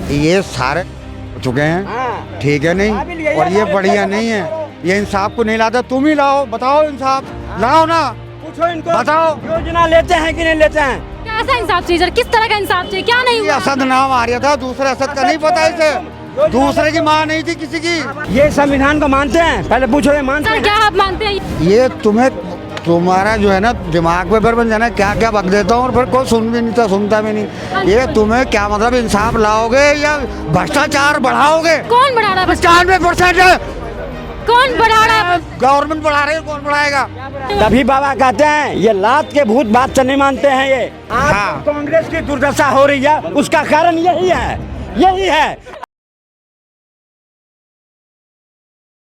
ये सारे हो चुके हैं, ठीक है नहीं, और ये बढ़िया नहीं है, ये इंसाफ को नहीं लाता। तुम ही लाओ, बताओ इंसाफ लाओ ना, पूछो इनको, बताओ योजना लेते हैं कि नहीं लेते हैं। कैसा इंसाफ चाहिए सर, किस तरह का इंसाफ चाहिए, क्या नहीं ये हुआ? असद नाम आ रहा था, दूसरे असद का नहीं पता इसे, दूसरे की माँ नहीं थी किसी की। ये संविधान को मानते हैं, पहले पूछो ये मानते सर हैं। क्या आप मानते हैं? ये तुम्हारा जो है ना दिमाग पे फिर बन जाना, क्या क्या बक देता हूँ और फिर कोई सुन भी नहीं था, सुनता भी नहीं। ये तुम्हें क्या मतलब इंसाफ लाओगे या भ्रष्टाचार बढ़ाओगे? कौन बढ़ा रहा है? 95% है, कौन बढ़ा रहा है? गवर्नमेंट बढ़ा रही है, कौन बढ़ाएगा? तभी बाबा कहते हैं ये लात के भूत बात से नहीं मानते हैं। ये आज हाँ। कांग्रेस की दुर्दशा हो रही है, उसका कारण यही है।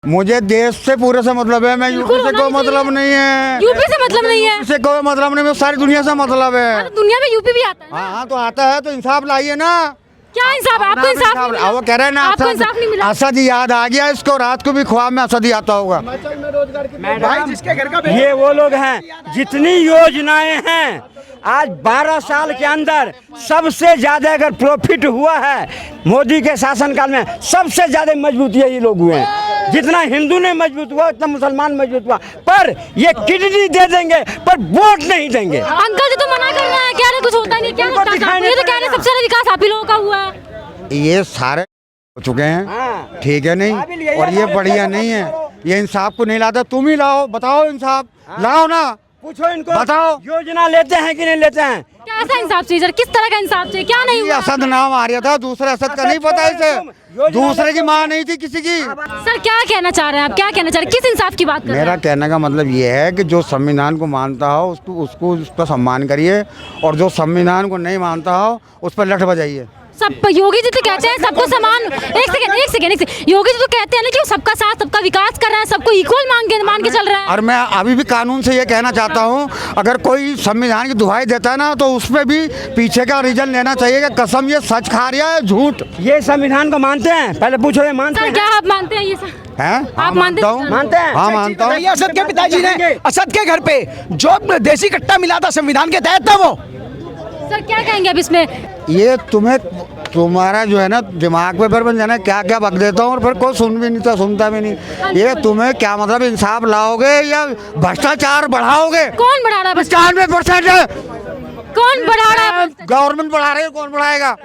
मुझे देश से पूरे से मतलब है, मैं यूपी से कोई मतलब नहीं है, यूपी से मतलब नहीं है, यूपी से कोई मतलब नहीं, मुझे सारी दुनिया से मतलब है। तो दुनिया में यूपी भी आता है। हाँ तो आता है, तो इंसाफ लाइए ना। क्या इंसाफ? आपको इंसाफ नहीं मिला? वो कह रहे हैं ना, आपको इंसाफ नहीं मिला? असद याद आ गया इसको, रात को भी ख्वाब में असद ही आता होगा। मैडम, ये वो लोग हैं, जितनी योजनाएं हैं आज 12 साल के अंदर सबसे ज्यादा अगर प्रॉफिट हुआ है मोदी के शासनकाल में, सबसे ज्यादा मजबूत यही लोग हुए हैं। जितना हिंदू ने मजबूत हुआ उतना मुसलमान मजबूत हुआ, पर ये किडनी दे देंगे पर वोट नहीं देंगे। अंकल जी तो मना कर रहे हैं, कह रहे कुछ होता नहीं, क्या लगता है? ये तो कह रहे सबसे ज्यादा विकास आप ही लोगों का हुआ है। ये सारे हो चुके हैं, ठीक है नहीं, और ये बढ़िया नहीं है, ये इंसाफ को नहीं लाता। तुम ही लाओ, बताओ इंसाफ लाओ ना, पूछो इनको, बताओ योजना लेते हैं कि नहीं लेते हैं। कैसा इंसाफ चाहिए सर, किस तरह का इंसाफ चाहिए, क्या नहीं ये हुआ? असद नाम आ रहा था, दूसरे असद का नहीं पता इसे, दूसरे की माँ नहीं थी किसी की। सर क्या कहना चाह रहे हैं आप, क्या कहना चाह रहे हैं, किस इंसाफ की बात कर रहे हैं? मेरा कहने का मतलब ये है कि जो संविधान को मानता हो उसको उसका सम्मान करिए, और जो संविधान को नहीं मानता हो उस पर लठ बजाइए। सब योगी जी तो कहते हैं सबको समान, एक सेकंड, योगी जी तो कहते हैं ना कि वो सबका साथ सबका विकास कर रहे हैं, सबको इक्वल मान के चल रहा है। और मैं अभी भी कानून से ये कहना चाहता हूँ, अगर कोई संविधान की दुहाई देता है ना तो उसमें भी पीछे का रीजन लेना चाहिए कि कसम ये सच खा रहा है झूठ। ये संविधान को मानते हैं, पहले पूछो ये मानते सर हैं। क्या आप मानते हैं ये सर? हैं? आप मानते हैं? मानते हैं? हाँ मानता हूँ। असद के पिताजी ने असद के घर पे जो देसी कट्टा मिला था संविधान के तहत था वो। सर क्या कहेंगे अब इसमें? ये तुम्हारा जो है ना दिमाग पे फिर बन जाना, क्या क्या बक देता हूँ और फिर कोई सुन भी नहीं था, सुनता भी नहीं। ये तुम्हें क्या मतलब इंसाफ लाओगे या भ्रष्टाचार बढ़ाओगे? कौन बढ़ा रहा है? 95% है, कौन बढ़ा रहा है? गवर्नमेंट बढ़ा रही है, कौन बढ़ाएगा?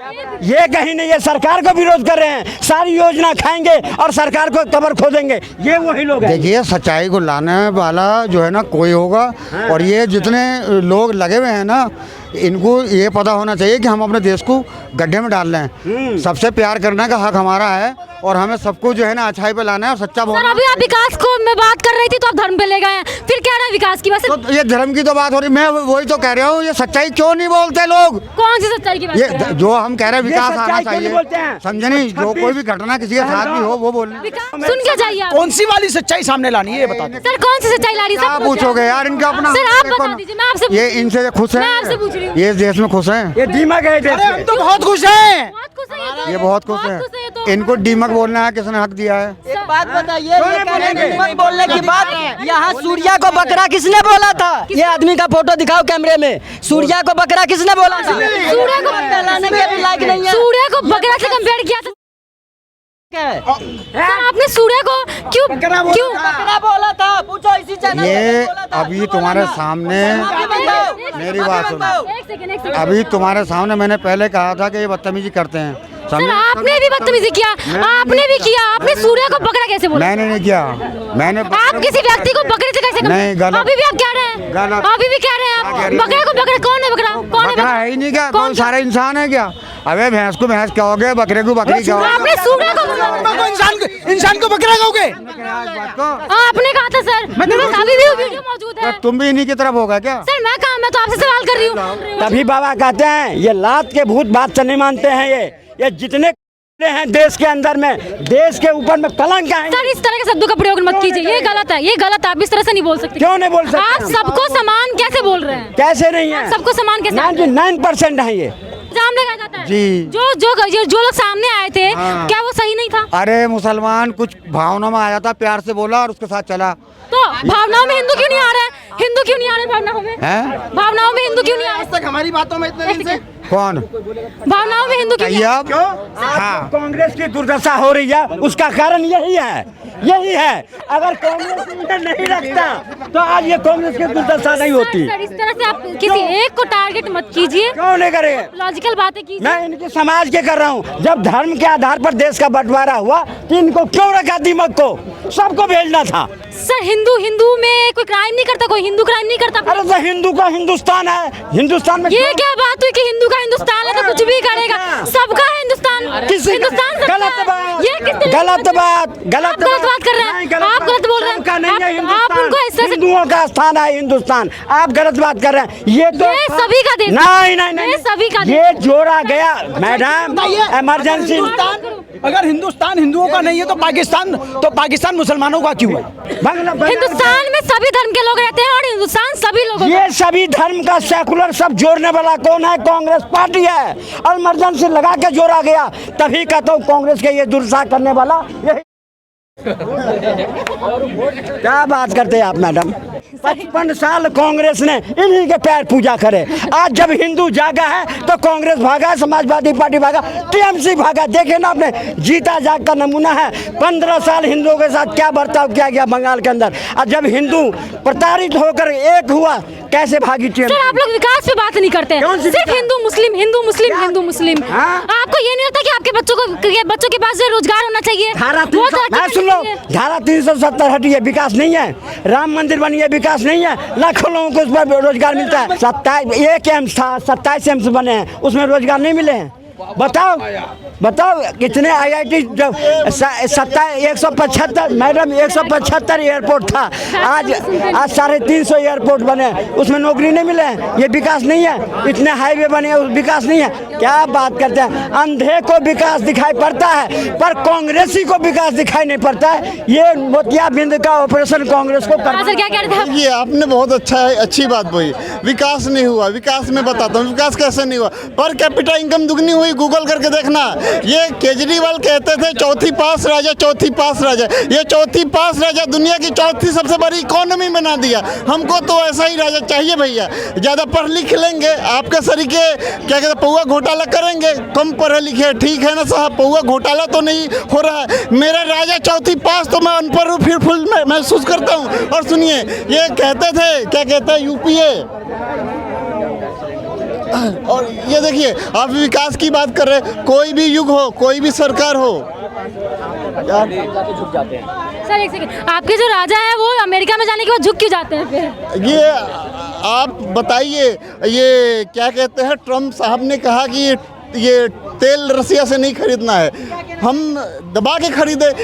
ये कहीं नहीं, ये सरकार को विरोध कर रहे हैं, सारी योजना खाएंगे और सरकार को कबर खोदेंगे, ये वही लोग हैं। देखिए सच्चाई को लाने वाला जो है ना कोई होगा, और ये जितने लोग लगे हुए हैं ना, इनको ये पता होना चाहिए कि हम अपने देश को गड्ढे में डाल रहे हैं। सबसे प्यार करने का हक हमारा है, और हमें सबको जो है ना अच्छाई पे लाना है और सच्चा सर बोलना। अभी आप विकास को मैं बात कर रही थी तो आप धर्म पे ले गए हैं, फिर कह रहे हैं विकास की बात। तो ये धर्म की तो बात हो रही, मैं वही तो कह रहा हूँ, ये सच्चाई क्यों नहीं बोलते लोग? कौन सी सच्चाई की बात कर रहे ये हैं? जो हम कह रहे हैं विकास आना सच्चाई क्यों नहीं बोलते चाहिए, हैं? समझे नहीं? जो कोई भी घटना किसी के साथ भी हो वो बोलना। विकास सुन के जाइए आप। कौन सी वाली सच्चाई सामने लानी है ये बता दो। सर कौन सी सच्चाई ला रही है? क्या पूछोगे यार इनका अपना? सर आप बता दीजिए, मैं आपसे ये इनसे खुश मैं आपसे पूछ रही हैं, हूँ। ये देश में खुश हैं, ये दीमक है देश अरे हम में। तो बहुत खुश हैं। बहुत खुश है ये तो। ये बहुत खुश है हैं। तो। इनको डीमक बोलना है, किसने हक दिया है? एक बात बताइए, ये कह रहे हैं नीमक बोलने की बात, यहाँ सूर्या को बकरा किसने बोला था? ये आदमी का फोटो दिखाओ कैमरे में, सूर्या को बकरा किसने बोला था? सूर्य को कहलाने के भी लायक नहीं है। सूर्य को बकरा से कंपेयर किया था। सर आपने सूर्य को क्यों बकरा बोला था? पूछो इसी चैनल ये पे बोला था। अभी तुम्हारे सामने मेरी बात सुनो, एक सेकंड। अभी तुम्हारे सामने मैंने पहले कहा था कि ये बदतमीजी करते हैं। सर आपने भी बदतमीजी किया, आपने भी किया, आपने सूर्य को बकरा कैसे बोला? मैंने नहीं किया, मैंने आप किसी व्यक्ति को बकरे से कैसे नहीं, गलत। अभी भी आप कह रहे हैं, गलत। अभी भी कह रहे हैं क्या कह आप रही बकरे को बकरा, कौन है बकरा? कौन है बकरा बकरा? है ही नहीं क्या? कौन कौन सारे इंसान है क्या? अबे भैंस को भैंस कहोगे, बकरे को बकरी कहोगे। आपने सूर्य को बोला, इंसान को बकरा कहोगे? आपने कहा था सर, मेरे पास अभी भी वो वीडियो मौजूद है। तुम भी इन्हीं की तरफ होगा क्या? सर मैं कहा, मैं तो आपसे सवाल कर रही हूँ। तभी बाबा कहते हैं ये लात के भूत बात से नहीं मानते हैं। ये जितने हैं देश के अंदर में, देश के ऊपर में कलंक है। सर इस तरह के शब्दों का प्रयोग मत कीजिए, ये गलत है, ये गलत है, आप इस तरह से नहीं बोल सकते। क्यों नहीं बोल सकते? आप सबको समान कैसे बोल रहे हैं? कैसे नहीं है? सबको समान कैसे? 99% है ये। इल्जाम लगाया जाता है जी। जो लोग सामने आए थे, हाँ। क्या वो सही नहीं था? अरे मुसलमान कुछ भावना में आया था, प्यार से बोला और उसके साथ चला। तो भावनाओं में हिंदू क्यों नहीं आ रहे हैं? हिंदू क्यों नहीं आ रहे भावनाओं में? हैं? भावनाओं में हिंदू क्यों नहीं आ रहे? तक हमारी बातों में इतने दिन से कौन भावनाओं में हिंदू की कहिए आप। क्यों? हाँ। कांग्रेस की दुर्दशा हो रही है, उसका कारण यही है। अगर कांग्रेस इन्हें नहीं रखता तो आज ये कांग्रेस की दुर्दशा नहीं होती। सर, इस तरह से आप किसी एक को टारगेट मत कीजिए, क्यों नहीं करेंगे? लॉजिकल बातें कीजिए। मैं इनके समाज के कर रहा हूँ। जब धर्म के आधार पर देश का बंटवारा हुआ तो इनको क्यों रखा? दिमाग को सबको भेजना था। सर, हिंदू में कोई क्राइम नहीं करता, कोई हिंदू क्राइम नहीं करता। अरे तो हिंदू का हिंदुस्तान है, हिंदुस्तान में ये क्या बात हुई कि हिंदू का हिंदुस्तान है तो कुछ भी करेगा? सबका है हिंदुस्तान, किसी हिंदुस्तान सबका गलत है। बात, ये किस गलत बात कर रहे हैं? आप गलत बोल रहे हैं। सबका नहीं है आप उनको हिंदुस्तान, ऐसे हिंदुओं का स्थान है हिंदुस्तान। आप गलत बात कर रहे हैं। ये तो ये सभी का देश, नहीं, ये सभी का देश। ये जोड़ा गया मैडम, इमरजेंसी। अगर हिंदुस्तान हिंदुओं का नहीं है तो पाकिस्तान मुसलमानों का क्यों है? हिंदुस्तान में सभी धर्म के लोग रहते हैं और हिंदुस्तान सभी लोगों का। ये सभी धर्म का सेकुलर सब जोड़ने वाला कौन है? कांग्रेस पार्टी है। और इमरजेंसी लगा के जोड़ा गया, तभी कहता हूँ कांग्रेस के ये दुर्दशा करने वाला यही। क्या बात करते हैं आप मैडम? 55 साल कांग्रेस ने इन्हीं के पैर पूजा करे। आज जब हिंदू जागा है तो कांग्रेस भागा, समाजवादी पार्टी भागा, टीएमसी भागा। देखे ना आपने, जीता जाग का नमूना है। 15 साल हिंदुओं के साथ क्या बर्ताव किया गया बंगाल के अंदर। और जब हिंदू प्रताड़ित होकर एक हुआ, कैसे भागी टीएमसी? सर, आप लोग विकास पे बात नहीं करते हैं, सिर्फ हिंदू मुस्लिम हिंदू मुस्लिम हिंदू मुस्लिम। हाँ? आपको ये नहीं लगता कि आपके बच्चों के पास जो रोजगार होना चाहिए? धारा वो तो अच्छा सुन लो, चाहिए। धारा 370 हटी है, विकास नहीं है। राम मंदिर बनी है, विकास नहीं है। लाखों लोगों को उस पर रोजगार मिलता है। 27 एम्स था, 27 एम्स बने हैं, उसमें रोजगार नहीं मिले हैं। बताओ कितने IIT जब 175 मैडम 175 एयरपोर्ट था, आज 350 एयरपोर्ट बने, उसमें नौकरी नहीं मिले हैं। ये विकास नहीं है। इतने हाईवे बने, विकास नहीं है। क्या बात करते हैं? अंधे को विकास दिखाई पड़ता है पर कांग्रेसी को विकास दिखाई नहीं पड़ता है। ये मोतियाबिंद का ऑपरेशन कांग्रेस को करना। सर, क्या कह रहे थे? ये आपने बहुत अच्छी बात बोली। विकास नहीं हुआ। विकास में बताता हूँ विकास कैसे नहीं हुआ। पर कैपिटा इनकम दुगनी हुई, गूगल करके देखना। ये केजरीवाल कहते थे चौथी पास राजा। ये चौथी पास राजा दुनिया की चौथी सबसे बड़ी इकोनॉमी बना दिया। हमको तो ऐसा ही राजा चाहिए भैया। ज़्यादा पढ़ लिख लेंगे, आपके सरीके क्या कहते पौवा घोटाला करेंगे। कम पढ़े लिखे, ठीक है ना साहब, पौवा घोटाला तो नहीं हो रहा है। मेरा राजा चौथी पास, तो मैं अनपढ़ हूँ, फिर फुल महसूस करता हूँ। और सुनिए, ये कहते थे, क्या कहते हैं, UPA। और ये देखिए, आप विकास की बात कर रहे हैं। कोई भी युग हो, कोई भी सरकार हो, सर, एक सेकंड, आपके जो राजा है वो अमेरिका में जाने के बाद झुक क्यों जाते हैं फिर? ये आप बताइए। ये क्या कहते हैं, ट्रम्प साहब ने कहा कि ये तेल रसिया से नहीं खरीदना है, हम दबा के खरीदे।